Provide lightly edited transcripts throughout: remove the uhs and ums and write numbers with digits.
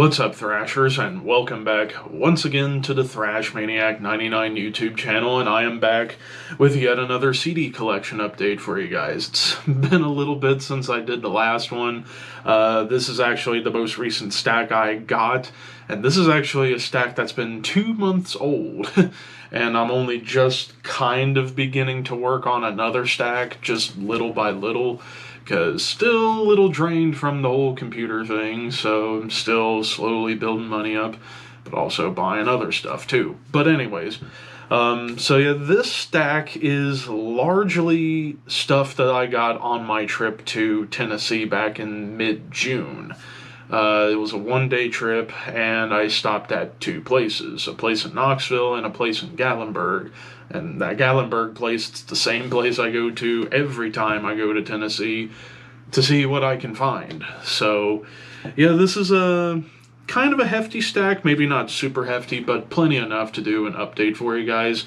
What's up, Thrashers, and welcome back once again to the Thrash Maniac 99 YouTube channel, and I am back with yet another CD collection update for you guys. It's been a little bit since I did the last one. This is actually the most recent stack I got, and this is actually a stack that's been 2 months old, and I'm only just kind of beginning to work on another stack, just little by little. Because still a little drained from the whole computer thing, so I'm still slowly building money up, but also buying other stuff too. But anyways, so yeah, this stack is largely stuff that I got on my trip to Tennessee back in mid-June. It was a one-day trip, and I stopped at two places, a place in Knoxville and a place in Gatlinburg. And that Gatlinburg place, it's the same place I go to every time I go to Tennessee to see what I can find. So, yeah, this is a kind of a hefty stack, maybe not super hefty, but plenty enough to do an update for you guys.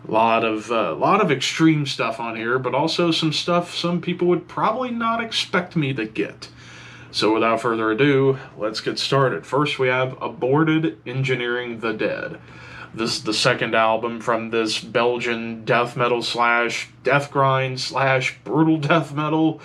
A lot of extreme stuff on here, but also some stuff some people would probably not expect me to get. So without further ado, let's get started. First, we have Aborted, Engineering the Dead. This is the second album from this Belgian death metal slash death grind slash brutal death metal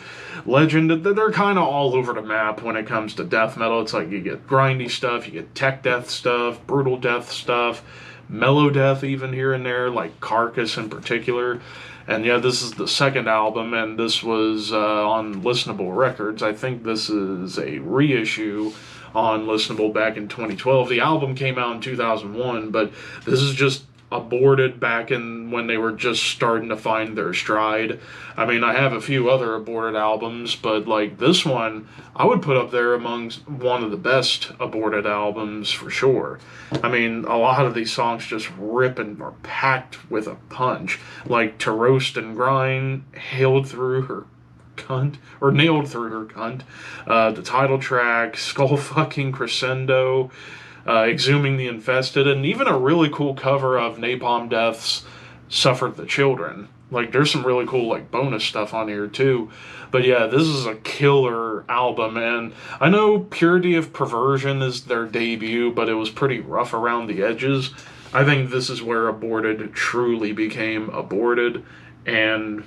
legend. They're kind of all over the map when it comes to death metal. It's like you get grindy stuff, you get tech death stuff, brutal death stuff, mellow death even here and there, like Carcass in particular. And yeah, this is the second album, and this was on Listenable Records. I think this is a reissue on Listenable back in 2012. The album came out in 2001, but this is just Aborted back in when they were just starting to find their stride. I mean, I have a few other Aborted albums, but like this one, I would put up there amongst one of the best Aborted albums for sure. I mean, a lot of these songs just rip and are packed with a punch. Like To Roast and Grind, Hailed Through Her Cunt, or Nailed Through Her Cunt, the title track, Skull Fucking Crescendo, Exhuming the Infested, and even a really cool cover of Napalm Death's Suffered the Children. Like, there's some really cool, like, bonus stuff on here, too. But yeah, this is a killer album, and I know Purity of Perversion is their debut, but it was pretty rough around the edges. I think this is where Aborted truly became Aborted, and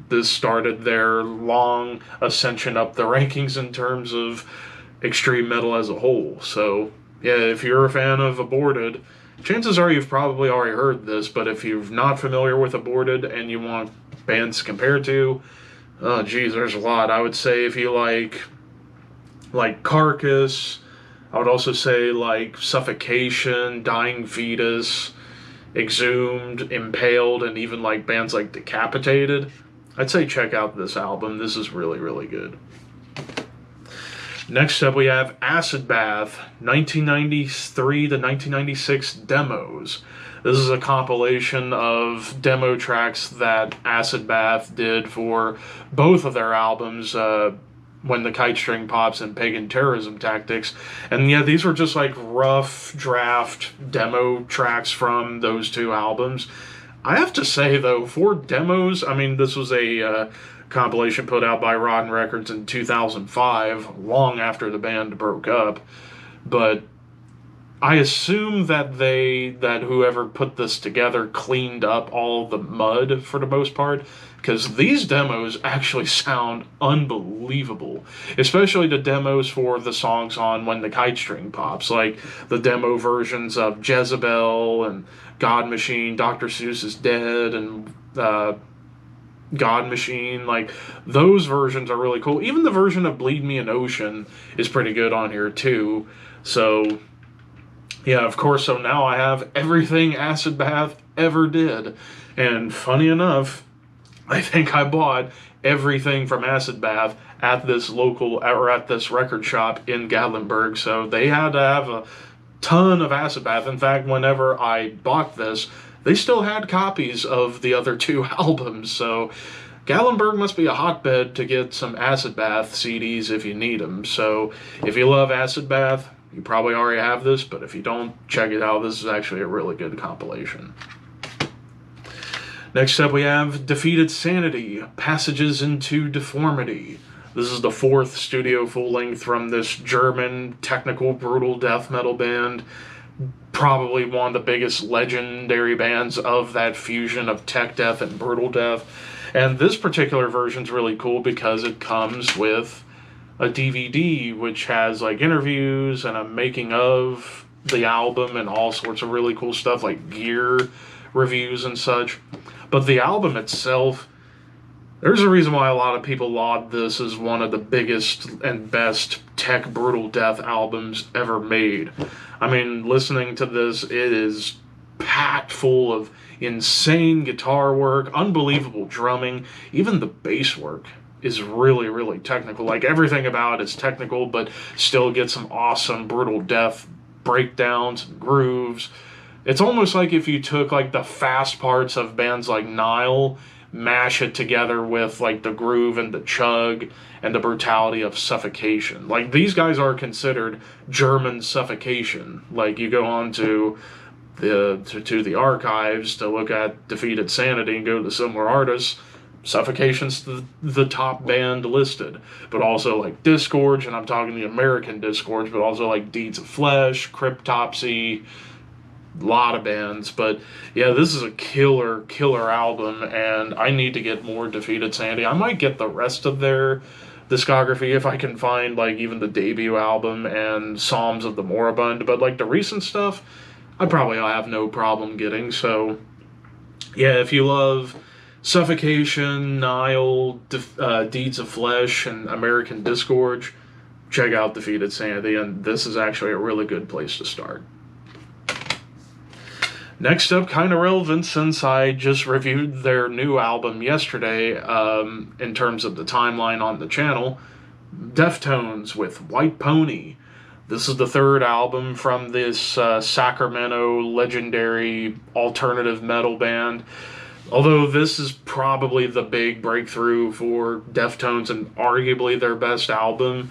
this started their long ascension up the rankings in terms of extreme metal as a whole. So, yeah, if you're a fan of Aborted, chances are you've probably already heard this, but if you're not familiar with Aborted and you want bands to compare to, oh geez, there's a lot. I would say if you like Carcass, I would also say like Suffocation, Dying Fetus, Exhumed, Impaled, and even like bands like Decapitated, I'd say check out this album. This is really, really good. Next up, we have Acid Bath, 1993 to 1996 demos. This is a compilation of demo tracks that Acid Bath did for both of their albums, When the Kite String Pops and Pagan Terrorism Tactics. And yeah, these were just like rough draft demo tracks from those two albums. I have to say, though, for demos, I mean, this was a compilation put out by Rotten Records in 2005, long after the band broke up, but I assume that whoever put this together cleaned up all the mud for the most part, because these demos actually sound unbelievable, especially the demos for the songs on When the Kite String Pops, like the demo versions of Jezebel and God Machine, Dr. Seuss is Dead, and God Machine. Like, those versions are really cool. Even the version of Bleed Me an Ocean is pretty good on here too. So yeah, of course, so now I have everything Acid Bath ever did. And funny enough, I think I bought everything from Acid Bath at this record shop in Gatlinburg. So they had to have a ton of Acid Bath. In fact, whenever I bought this, they still had copies of the other two albums. So Gatlinburg must be a hotbed to get some Acid Bath CDs if you need them. So if you love Acid Bath, you probably already have this, but if you don't, check it out. This is actually a really good compilation. Next up, we have Defeated Sanity, Passages into Deformity. This is the 4th studio full-length from this German technical brutal death metal band. Probably one of the biggest legendary bands of that fusion of tech death and brutal death. And this particular version's really cool because it comes with a DVD which has like interviews and a making of the album and all sorts of really cool stuff like gear reviews and such. But the album itself, there's a reason why a lot of people laud this as one of the biggest and best tech brutal death albums ever made. I mean, listening to this, it is packed full of insane guitar work, unbelievable drumming, even the bass work is really, really technical. Like, everything about it is technical, but still get some awesome brutal death breakdowns and grooves. It's almost like if you took, like, the fast parts of bands like Nile, mash it together with, like, the groove and the chug and the brutality of Suffocation. Like, these guys are considered German Suffocation. Like, you go on to the archives to look at Defeated Sanity and go to similar artists, Suffocation's the top band listed. But also like Disgorge, and I'm talking the American Disgorge, but also like Deeds of Flesh, Cryptopsy, a lot of bands. But yeah, this is a killer album, and I need to get more Defeated Sanity. I might get the rest of their discography if I can find like even the debut album and Psalms of the Moribund, but like the recent stuff I probably have no problem getting. So yeah, if you love Suffocation, Nile, Deeds of Flesh, and American Disgorge, check out Defeated Sanity, and this is actually a really good place to start. Next up, kind of relevant since I just reviewed their new album yesterday, in terms of the timeline on the channel, Deftones with White Pony. This is the 3rd album from this Sacramento legendary alternative metal band. Although this is probably the big breakthrough for Deftones and arguably their best album,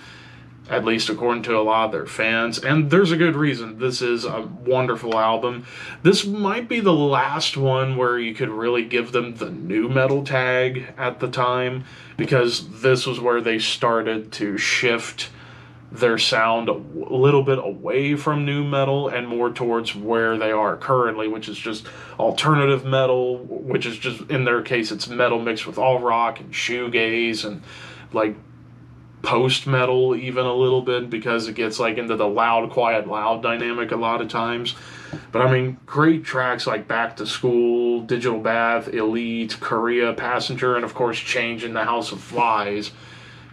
at least according to a lot of their fans. And there's a good reason. This is a wonderful album. This might be the last one where you could really give them the nu metal tag at the time, because this was where they started to shift their sound a little bit away from nu metal and more towards where they are currently, which is just alternative metal, which is just, in their case, it's metal mixed with all rock and shoegaze and like post-metal even a little bit, because it gets like into the loud, quiet, loud dynamic a lot of times. But I mean, great tracks like Back to School, Digital Bath, Elite, Korea, Passenger, and of course Change in the House of Flies,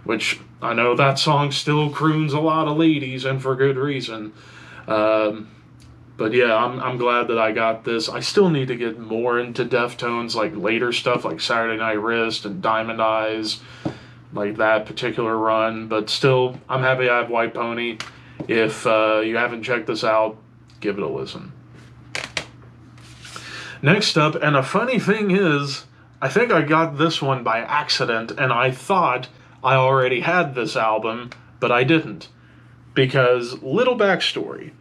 which I know that song still croons a lot of ladies, and for good reason. But yeah, I'm glad that I got this. I still need to get more into Deftones, like later stuff like Saturday Night Wrist and Diamond Eyes, like that particular run. But still, I'm happy I have White Pony. If you haven't checked this out, give it a listen. Next up, and a funny thing is, I think I got this one by accident, and I thought I already had this album, but I didn't. Because, little backstory.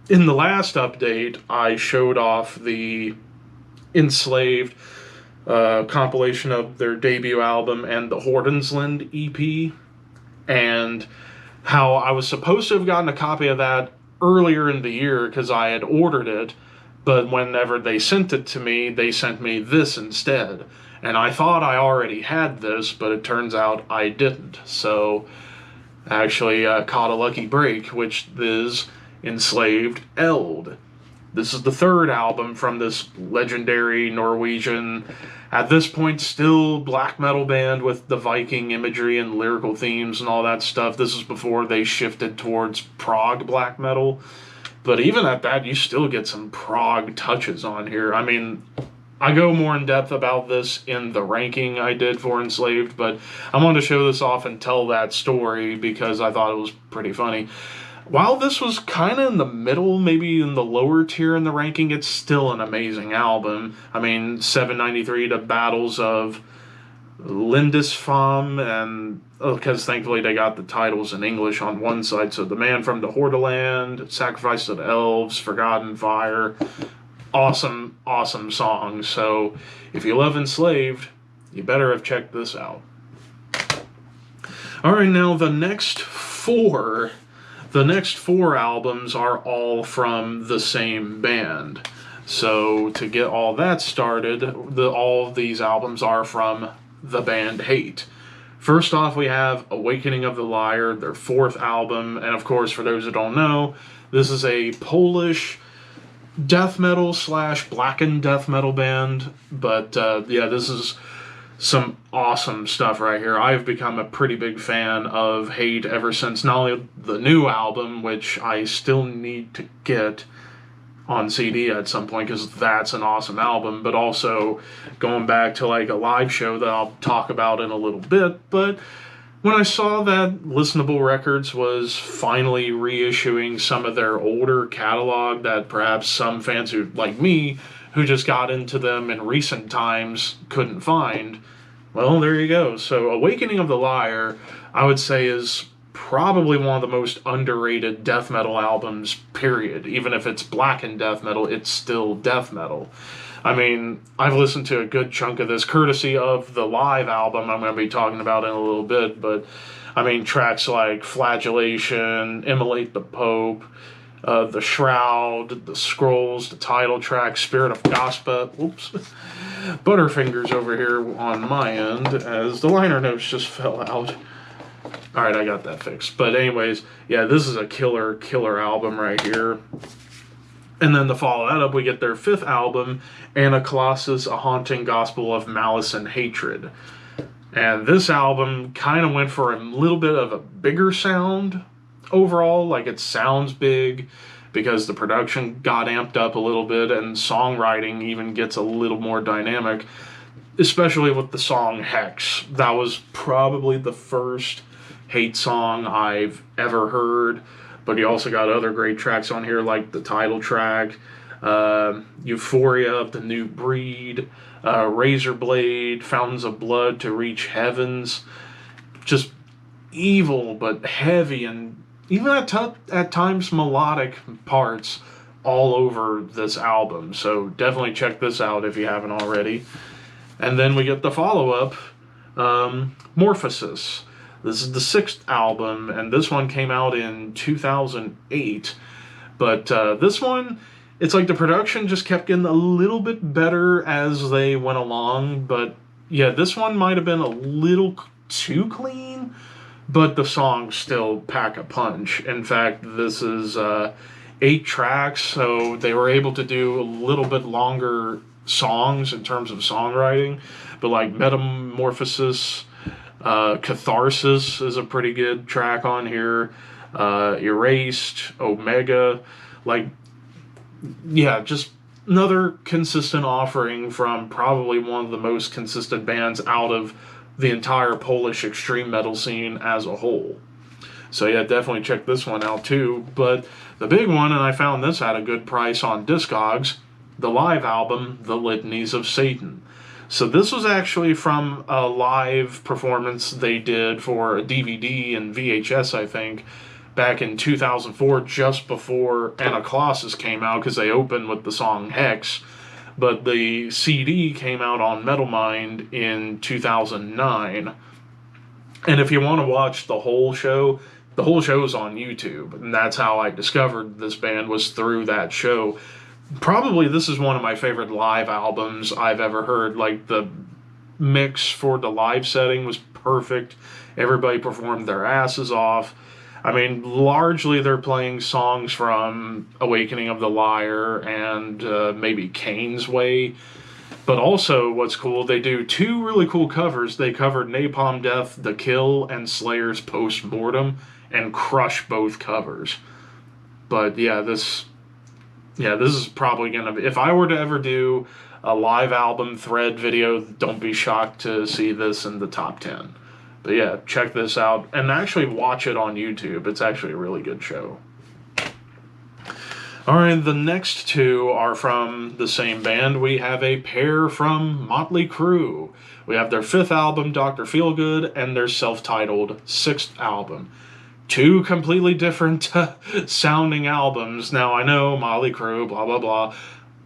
In the last update, I showed off the Enslaved compilation of their debut album and the Hordensland EP, and how I was supposed to have gotten a copy of that earlier in the year because I had ordered it, but whenever they sent it to me, they sent me this instead. And I thought I already had this, but it turns out I didn't. So, actually caught a lucky break, which is Enslaved Eld. This is the 3rd album from this legendary Norwegian, at this point still black metal band with the Viking imagery and lyrical themes and all that stuff. This is before they shifted towards prog black metal. But even at that, you still get some prog touches on here. I mean, I go more in depth about this in the ranking I did for Enslaved, but I wanted to show this off and tell that story because I thought it was pretty funny. While this was kind of in the middle, maybe in the lower tier in the ranking, it's still an amazing album. I mean, 793 to Battles of Lindisfarne, and because thankfully they got the titles in English on one side, so The Man from the Hordaland, Sacrifice to the Elves, Forgotten Fire. Awesome songs. So if you love Enslaved, you better have checked this out. All right, now the next four albums are all from the same band. So to get all that started, all of these albums are from the band Hate. First off, we have Awakening of the Liar, their fourth album, and of course, for those who don't know, this is a Polish death metal / blackened death metal band. But yeah, this is some awesome stuff right here. I've become a pretty big fan of Hate ever since not only the new album, which I still need to get on CD at some point because that's an awesome album, but also going back to like a live show that I'll talk about in a little bit. But when I saw that Listenable Records was finally reissuing some of their older catalog that perhaps some fans who, like me, who just got into them in recent times couldn't find, well, there you go. So Awakening of the Liar, I would say, is probably one of the most underrated death metal albums, period. Even if it's blackened death metal, it's still death metal. I mean, I've listened to a good chunk of this, courtesy of the live album I'm going to be talking about in a little bit, but, I mean, tracks like Flagellation, Immolate the Pope, The Shroud, The Scrolls, the title track, Spirit of Gospel, Butterfingers over here on my end, as the liner notes just fell out. Alright, I got that fixed. But anyways, yeah, this is a killer album right here. And then to follow that up, we get their fifth album, Anaclasis, A Haunting Gospel of Malice and Hatred. And this album kind of went for a little bit of a bigger sound overall. Like, it sounds big because the production got amped up a little bit and songwriting even gets a little more dynamic, especially with the song Hex. That was probably the first Hate song I've ever heard, but he also got other great tracks on here like the title track, Euphoria of the New Breed, Razorblade, Fountains of Blood to Reach Heavens. Just evil but heavy and even at times melodic parts all over this album. So definitely check this out if you haven't already. And then we get the follow-up, Morphosis. This is the sixth album, and this one came out in 2008. But this one, it's like the production just kept getting a little bit better as they went along. But yeah, this one might have been a little too clean, but the songs still pack a punch. In fact, this is 8 tracks, so they were able to do a little bit longer songs in terms of songwriting. But like Metamorphosis, Catharsis is a pretty good track on here. Erased, Omega, like, yeah, just another consistent offering from probably one of the most consistent bands out of the entire Polish extreme metal scene as a whole. So yeah, definitely check this one out too. But the big one, and I found this at a good price on Discogs, the live album, The Litanies of Satan. So this was actually from a live performance they did for a DVD and VHS, I think, back in 2004, just before Anaclasis came out, because they opened with the song Hex. But the CD came out on Metal Mind in 2009. And if you want to watch the whole show is on YouTube. And that's how I discovered this band, was through that show. Probably this is one of my favorite live albums I've ever heard. Like, the mix for the live setting was perfect. Everybody performed their asses off. I mean, largely they're playing songs from Awakening of the Liar and maybe Cain's Way. But also, what's cool, they do 2 really cool covers. They covered Napalm Death, The Kill, and Slayer's Postmortem, and crush both covers. But yeah, this is probably gonna be, if I were to ever do a live album thread video, don't be shocked to see this in the top 10. But yeah, check this out, and actually watch it on YouTube. It's actually a really good show. Alright, the next 2 are from the same band. We have a pair from Motley Crue. We have their 5th album, Dr. Feelgood, and their self-titled 6th album. 2 completely different sounding albums. Now, I know Motley Crue, blah, blah, blah.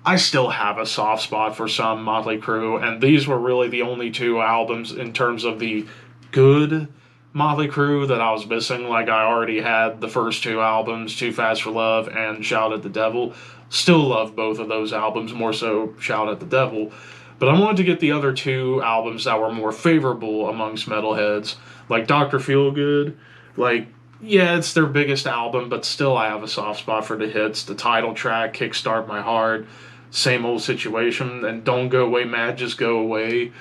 I still have a soft spot for some Motley Crue, and these were really the only 2 albums in terms of the good Motley Crue that I was missing. Like, I already had the first two albums, Too Fast for Love and Shout at the Devil. Still love both of those albums, more so Shout at the Devil. But I wanted to get the other two albums that were more favorable amongst metalheads, like Dr. Feelgood. Like, yeah, it's their biggest album, but still I have a soft spot for the hits. The title track, Kickstart My Heart, same old situation, and Don't Go Away Mad, Just Go Away.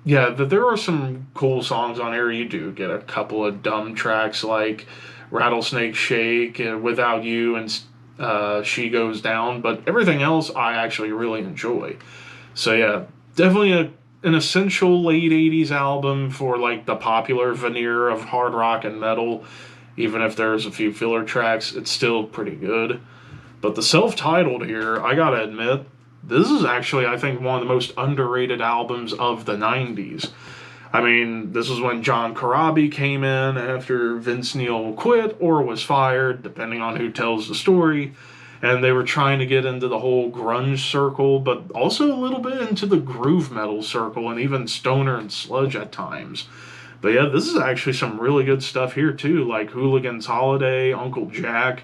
Yeah, there are some cool songs on here. You do get a couple of dumb tracks like Rattlesnake Shake, Without You, and She Goes Down, but everything else I actually really enjoy. So yeah, definitely an essential late 80s album for like the popular veneer of hard rock and metal. Even if there's a few filler tracks, it's still pretty good. But the self-titled here, I gotta admit, this is actually, I think, one of the most underrated albums of the 90s. I mean, this is when John Corabi came in after Vince Neil quit or was fired, depending on who tells the story. And they were trying to get into the whole grunge circle, but also a little bit into the groove metal circle and even stoner and sludge at times. But yeah, this is actually some really good stuff here too, like Hooligan's Holiday, Uncle Jack.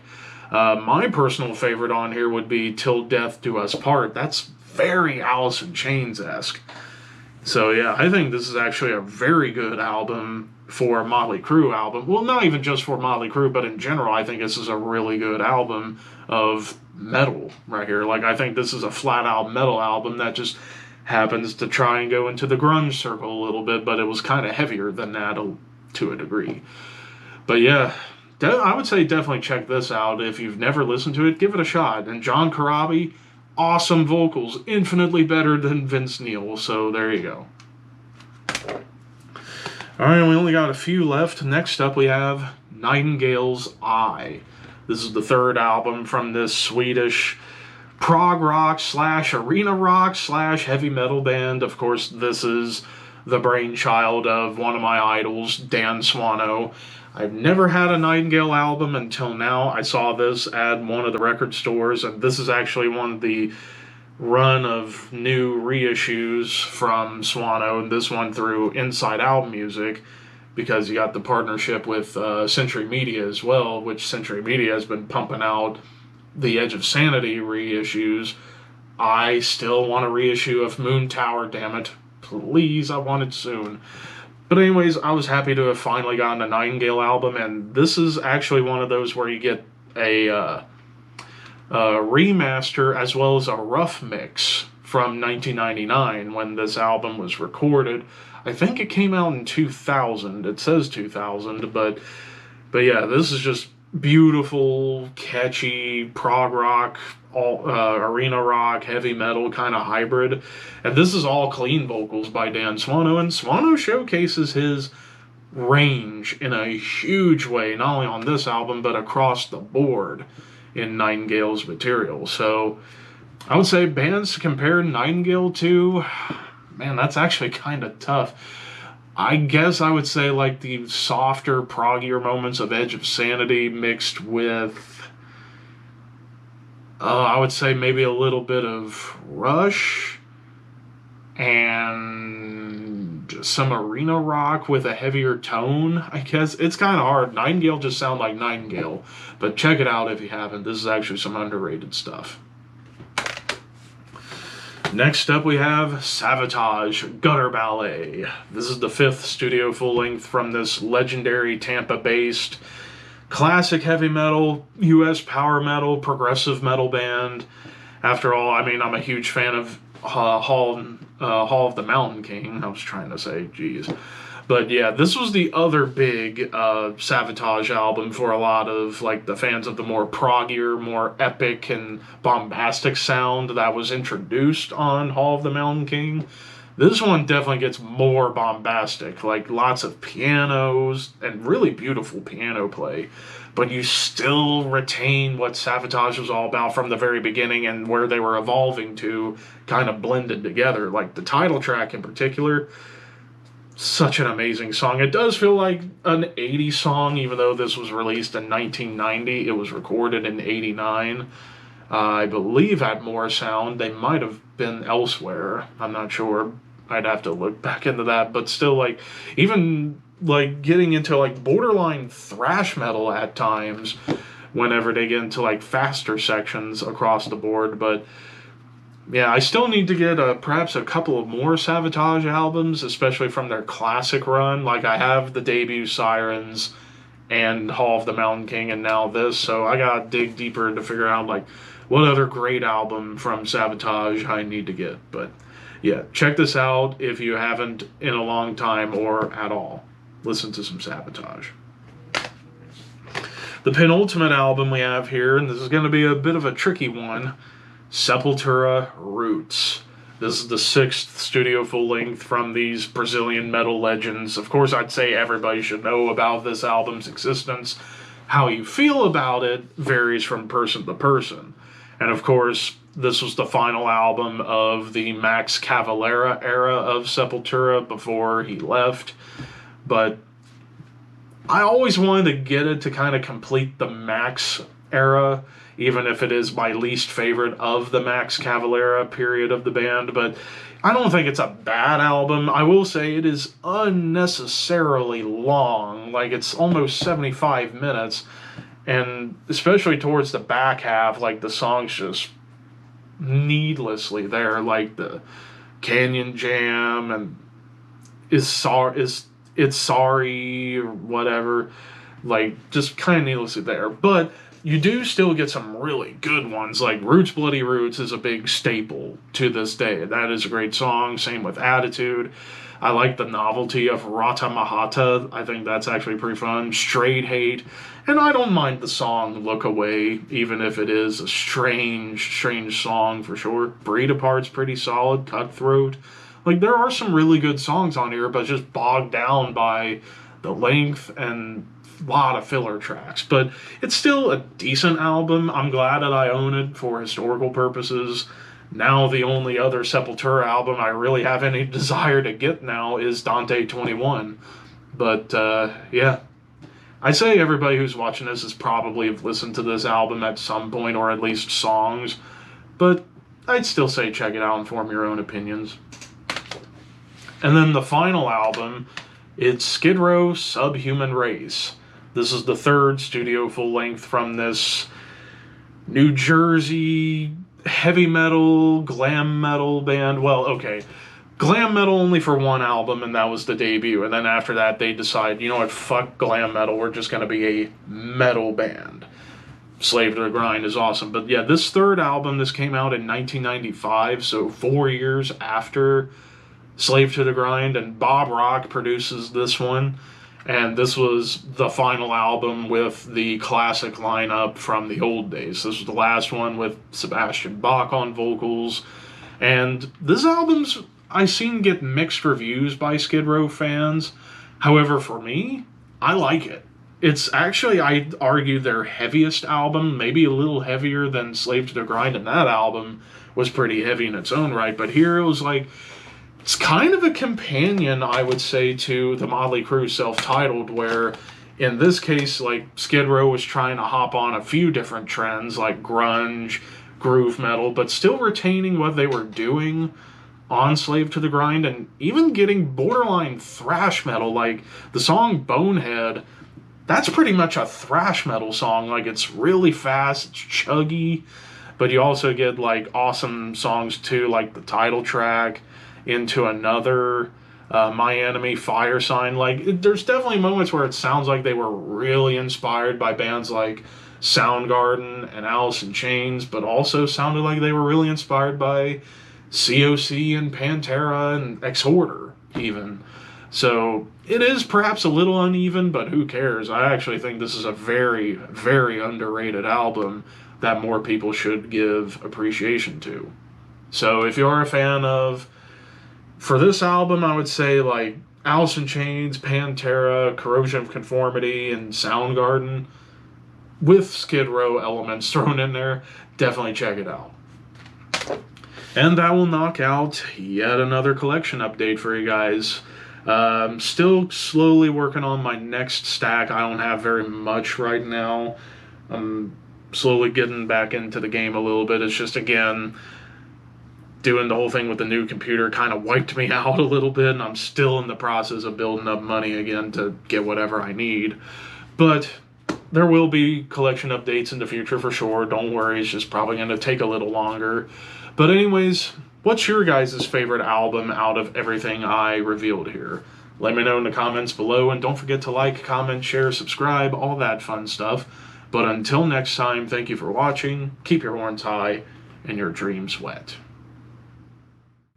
My personal favorite on here would be Till Death Do Us Part. That's very Alice in Chains-esque. So yeah, I think this is actually a very good album for a Motley Crue album. Well, not even just for Motley Crue, but in general, I think this is a really good album of metal right here. Like, I think this is a flat-out metal album that just happens to try and go into the grunge circle a little bit, but it was kind of heavier than that to a degree. But yeah, I would say definitely check this out. If you've never listened to it, give it a shot. And John Corabi, awesome vocals, infinitely better than Vince Neil, so there you go. Alright, we only got a few left. Next up we have Nightingale's Eye. This is the third album from this Swedish prog rock / arena rock / heavy metal band. Of course, this is the brainchild of one of my idols, Dan Swano. I've never had a Nightingale album until now. I saw this at one of the record stores, and this is actually one of the run of new reissues from Swano, and this one through Inside Out Music, because you got the partnership with Century Media as well, which Century Media has been pumping out the Edge of Sanity reissues. I still want a reissue of Moon Tower, damn it. Please, I want it soon. But anyways, I was happy to have finally gotten a Nightingale album, and this is actually one of those where you get a remaster as well as a rough mix from 1999 when this album was recorded. I think it came out in 2000. It says 2000, but yeah, this is just beautiful, catchy prog rock, arena rock, heavy metal kind of hybrid. And this is all clean vocals by Dan Swano, and Swano showcases his range in a huge way, not only on this album, but across the board in Nightingale's material. So I would say bands to compare Nightingale to, man, that's actually kind of tough. I guess I would say like the softer, proggier moments of Edge of Sanity mixed with, I would say maybe a little bit of Rush and some arena rock with a heavier tone, I guess. It's kind of hard. Nightingale just sound like Nightingale, but check it out if you haven't. This is actually some underrated stuff. Next up we have Savatage, Gutter Ballet. This is the 5th studio full-length from this legendary Tampa-based classic heavy metal, US power metal, progressive metal band. After all, I mean, I'm a huge fan of Hall of the Mountain King. I was trying to say, geez. But yeah, this was the other big Savatage album for a lot of like the fans of the more proggier, more epic and bombastic sound that was introduced on Hall of the Mountain King. This one definitely gets more bombastic, like lots of pianos and really beautiful piano play. But you still retain what Savatage was all about from the very beginning and where they were evolving to kind of blended together. Like the title track in particular, such an amazing song. It does feel like an 80s song, even though this was released in 1990. It was recorded in 89. I believe at More Sound. They might have been elsewhere. I'm not sure. I'd have to look back into that. But still, like, even like getting into like borderline thrash metal at times whenever they get into like faster sections across the board. But yeah, I still need to get perhaps a couple of more Savatage albums, especially from their classic run. Like I have the debut Sirens and Hall of the Mountain King and now this, so I gotta dig deeper to figure out like what other great album from Savatage I need to get. But yeah, check this out if you haven't in a long time or at all. Listen to some Savatage. The penultimate album we have here, and this is going to be a bit of a tricky one, Sepultura Roots. This is the 6th studio full-length from these Brazilian metal legends. Of course, I'd say everybody should know about this album's existence. How you feel about it varies from person to person. And of course, this was the final album of the Max Cavalera era of Sepultura before he left. But I always wanted to get it to kind of complete the Max era, even if it is my least favorite of the Max Cavalera period of the band. But I don't think it's a bad album. I will say it is unnecessarily long. Like, it's almost 75 minutes. And especially towards the back half, like, the songs just needlessly there. Like, the Canyon Jam and It's Sorry, or whatever, like, just kind of needlessly there. But you do still get some really good ones, like Roots Bloody Roots is a big staple to this day. That is a great song, same with Attitude. I like the novelty of Rata Mahata, I think that's actually pretty fun. Straight Hate, and I don't mind the song Look Away, even if it is a strange song for sure. Breed Apart's pretty solid, Cutthroat. Like, there are some really good songs on here, but just bogged down by the length and a lot of filler tracks. But it's still a decent album. I'm glad that I own it for historical purposes. Now the only other Sepultura album I really have any desire to get now is Dante 21. But, yeah. I'd say everybody who's watching this has probably listened to this album at some point, or at least songs. But I'd still say check it out and form your own opinions. And then the final album, it's Skid Row Subhuman Race. This is the 3rd studio full-length from this New Jersey heavy metal, glam metal band. Well, okay, glam metal only for one album, and that was the debut. And then after that, they decide, you know what, fuck glam metal, we're just going to be a metal band. Slave to the Grind is awesome. But yeah, this 3rd album, this came out in 1995, so 4 years after Slave to the Grind, and Bob Rock produces this one, and this was the final album with the classic lineup from the old days. This was the last one with Sebastian Bach on vocals, and this album's I've seen get mixed reviews by Skid Row fans. However, for me, I like it. It's actually, I'd argue, their heaviest album, maybe a little heavier than Slave to the Grind, and that album was pretty heavy in its own right, but here it was like, it's kind of a companion, I would say, to the Motley Crue self-titled, where in this case, like, Skid Row was trying to hop on a few different trends, like grunge, groove metal, but still retaining what they were doing on Slave to the Grind, and even getting borderline thrash metal. Like, the song Bonehead, that's pretty much a thrash metal song. Like, it's really fast, it's chuggy, but you also get, like, awesome songs, too, like the title track, Into Another, My Enemy, Fire Sign. Like, there's definitely moments where it sounds like they were really inspired by bands like Soundgarden and Alice in Chains, but also sounded like they were really inspired by COC and Pantera and Exhorder, even. So, it is perhaps a little uneven, but who cares? I actually think this is a very, very underrated album that more people should give appreciation to. So, if you're a fan of, for this album, I would say, like, Alice in Chains, Pantera, Corrosion of Conformity, and Soundgarden, with Skid Row elements thrown in there, definitely check it out. And that will knock out yet another collection update for you guys. Still slowly working on my next stack. I don't have very much right now. I'm slowly getting back into the game a little bit. It's just, again, doing the whole thing with the new computer kind of wiped me out a little bit, and I'm still in the process of building up money again to get whatever I need. But there will be collection updates in the future for sure. Don't worry, it's just probably going to take a little longer. But anyways, what's your guys' favorite album out of everything I revealed here? Let me know in the comments below, and don't forget to like, comment, share, subscribe, all that fun stuff. But until next time, thank you for watching, keep your horns high, and your dreams wet.